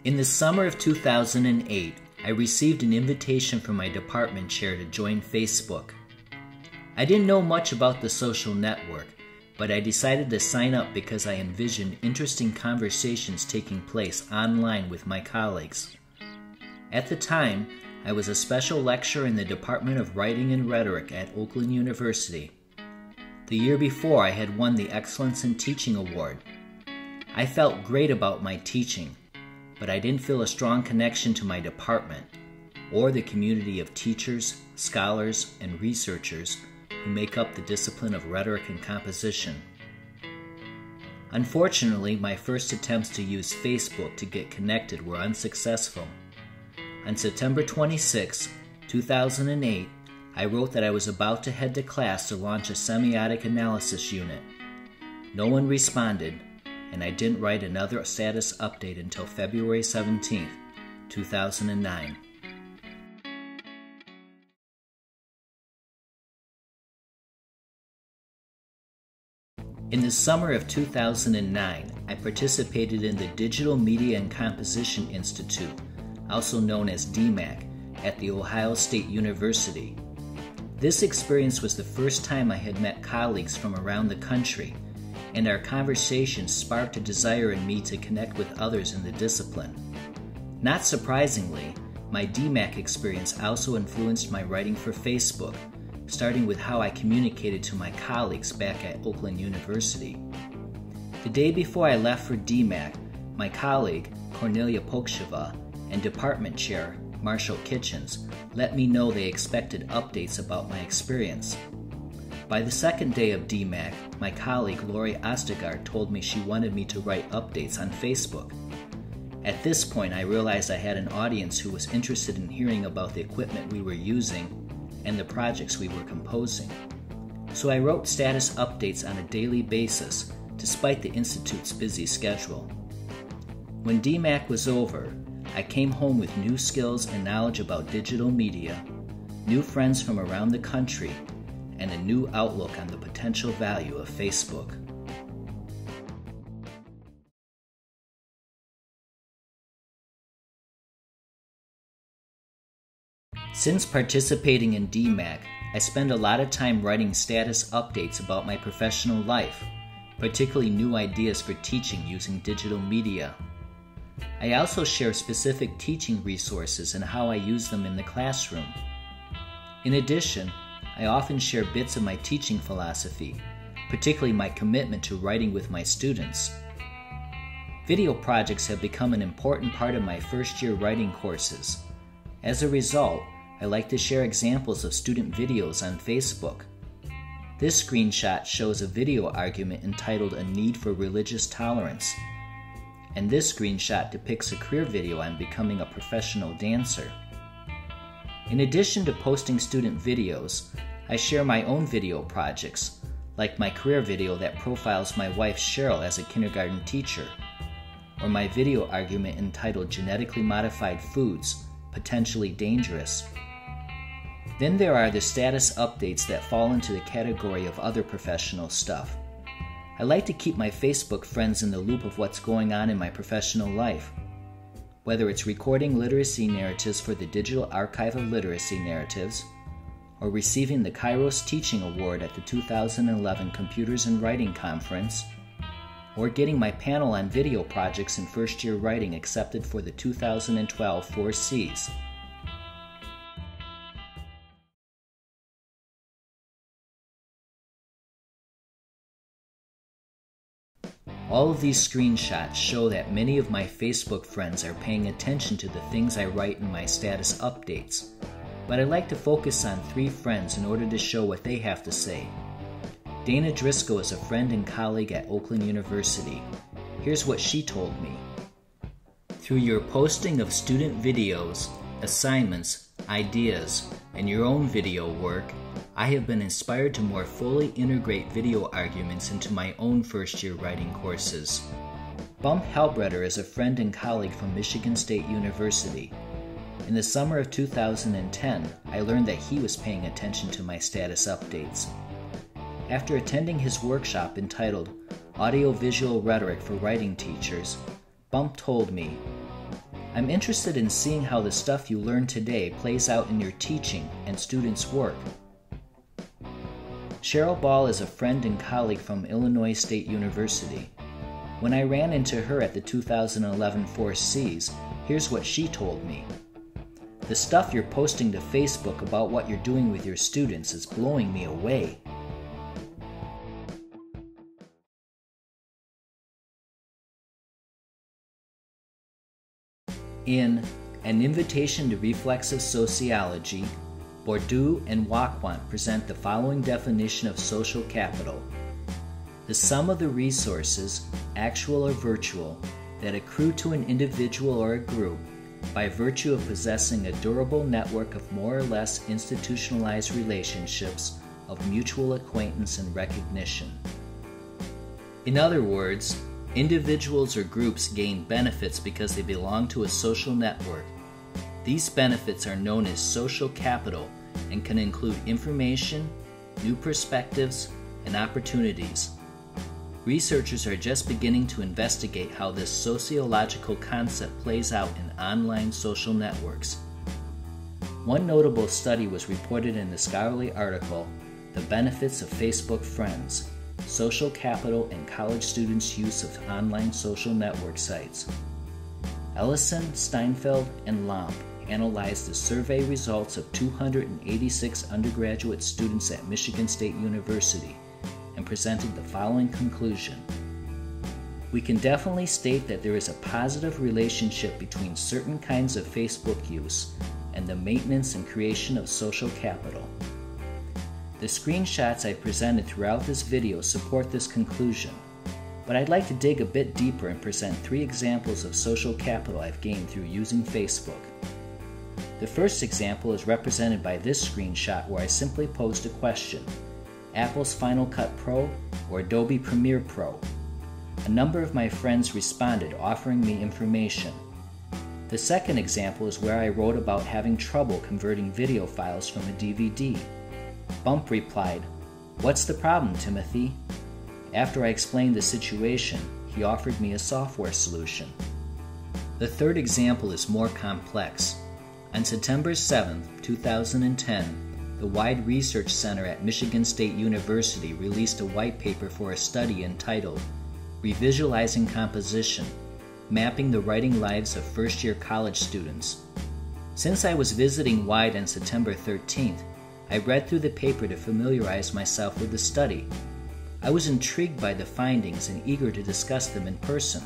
In the summer of 2008, I received an invitation from my department chair to join Facebook. I didn't know much about the social network, but I decided to sign up because I envisioned interesting conversations taking place online with my colleagues. At the time, I was a special lecturer in the Department of Writing and Rhetoric at Oakland University. The year before, I had won the Excellence in Teaching Award. I felt great about my teaching, but I didn't feel a strong connection to my department or the community of teachers, scholars, and researchers who make up the discipline of rhetoric and composition. Unfortunately, my first attempts to use Facebook to get connected were unsuccessful. On September 26, 2008, I wrote that I was about to head to class to launch a semiotic analysis unit. No one responded, and I didn't write another status update until February 17, 2009. In the summer of 2009, I participated in the Digital Media and Composition Institute, also known as DMAC, at The Ohio State University. This experience was the first time I had met colleagues from around the country, and our conversation sparked a desire in me to connect with others in the discipline. Not surprisingly, my DMAC experience also influenced my writing for Facebook, starting with how I communicated to my colleagues back at Oakland University. The day before I left for DMAC, my colleague, Cornelia Poksheva, and department chair, Marshall Kitchens, let me know they expected updates about my experience. By the second day of DMAC, my colleague Lori Ostegard told me she wanted me to write updates on Facebook. At this point, I realized I had an audience who was interested in hearing about the equipment we were using and the projects we were composing. So I wrote status updates on a daily basis, despite the Institute's busy schedule. When DMAC was over, I came home with new skills and knowledge about digital media, new friends from around the country, and a new outlook on the potential value of Facebook. Since participating in DMAC, I spend a lot of time writing status updates about my professional life, particularly new ideas for teaching using digital media. I also share specific teaching resources and how I use them in the classroom. In addition, I often share bits of my teaching philosophy, particularly my commitment to writing with my students. Video projects have become an important part of my first-year writing courses. As a result, I like to share examples of student videos on Facebook. This screenshot shows a video argument entitled "A Need for Religious Tolerance," and this screenshot depicts a career video on becoming a professional dancer. In addition to posting student videos, I share my own video projects, like my career video that profiles my wife Cheryl as a kindergarten teacher, or my video argument entitled "Genetically Modified Foods, Potentially Dangerous." Then there are the status updates that fall into the category of other professional stuff. I like to keep my Facebook friends in the loop of what's going on in my professional life. Whether it's recording literacy narratives for the Digital Archive of Literacy Narratives, or receiving the Kairos Teaching Award at the 2011 Computers and Writing Conference, or getting my panel on video projects in first-year writing accepted for the 2012 4 Cs. All of these screenshots show that many of my Facebook friends are paying attention to the things I write in my status updates, but I like to focus on 3 friends in order to show what they have to say. Dana Driscoll is a friend and colleague at Oakland University. Here's what she told me. Through your posting of student videos, assignments, ideas, and your own video work, I have been inspired to more fully integrate video arguments into my own first-year writing courses. Bump Halbreder is a friend and colleague from Michigan State University. In the summer of 2010, I learned that he was paying attention to my status updates. After attending his workshop entitled Audiovisual Rhetoric for Writing Teachers, Bump told me, I'm interested in seeing how the stuff you learn today plays out in your teaching and students' work. Cheryl Ball is a friend and colleague from Illinois State University. When I ran into her at the 2011 4Cs, here's what she told me. The stuff you're posting to Facebook about what you're doing with your students is blowing me away. In An Invitation to Reflexive Sociology, Bourdieu and Wacquant present the following definition of social capital: the sum of the resources, actual or virtual, that accrue to an individual or a group by virtue of possessing a durable network of more or less institutionalized relationships of mutual acquaintance and recognition. In other words, individuals or groups gain benefits because they belong to a social network. These benefits are known as social capital and can include information, new perspectives, and opportunities. Researchers are just beginning to investigate how this sociological concept plays out in online social networks. One notable study was reported in the scholarly article, The Benefits of Facebook Friends: Social Capital and College Students' Use of Online Social Network Sites. Ellison, Steinfeld, and Lomp analyzed the survey results of 286 undergraduate students at Michigan State University and presented the following conclusion. We can definitely state that there is a positive relationship between certain kinds of Facebook use and the maintenance and creation of social capital. The screenshots I presented throughout this video support this conclusion, but I'd like to dig a bit deeper and present 3 examples of social capital I've gained through using Facebook. The first example is represented by this screenshot where I simply posed a question: Apple's Final Cut Pro or Adobe Premiere Pro? A number of my friends responded, offering me information. The second example is where I wrote about having trouble converting video files from a DVD. Bump replied, "What's the problem, Timothy?" After I explained the situation, he offered me a software solution. The third example is more complex. On September 7, 2010, the Wide Research Center at Michigan State University released a white paper for a study entitled Revisualizing Composition: Mapping the Writing Lives of First-Year College Students. Since I was visiting Wide on September 13th, I read through the paper to familiarize myself with the study. I was intrigued by the findings and eager to discuss them in person.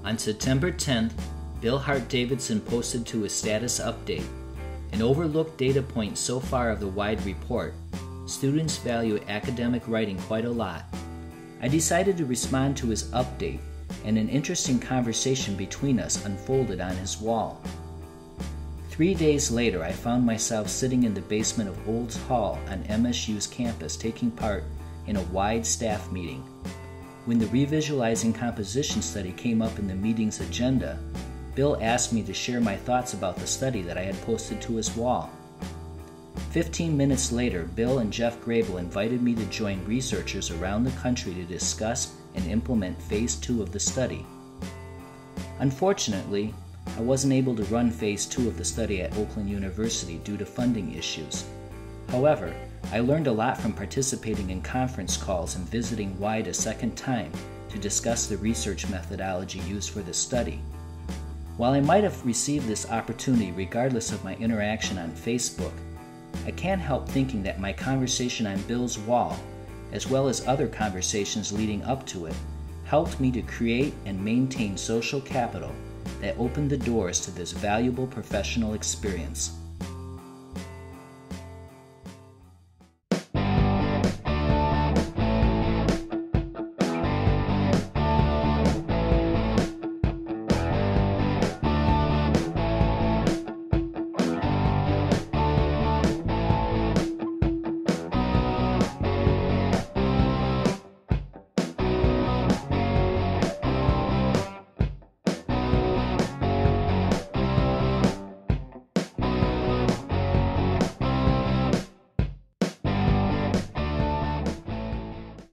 On September 10th, Bill Hart-Davidson posted to his status update, an overlooked data point so far of the Wide report: students value academic writing quite a lot. I decided to respond to his update, and an interesting conversation between us unfolded on his wall. 3 days later, I found myself sitting in the basement of Olds Hall on MSU's campus taking part in a Wide staff meeting. When the Revisualizing Composition study came up in the meeting's agenda, Bill asked me to share my thoughts about the study that I had posted to his wall. 15 minutes later, Bill and Jeff Grable invited me to join researchers around the country to discuss and implement Phase 2 of the study. Unfortunately, I wasn't able to run Phase 2 of the study at Oakland University due to funding issues. However, I learned a lot from participating in conference calls and visiting Wide a second time to discuss the research methodology used for the study. While I might have received this opportunity regardless of my interaction on Facebook, I can't help thinking that my conversation on Bill's wall, as well as other conversations leading up to it, helped me to create and maintain social capital that opened the doors to this valuable professional experience.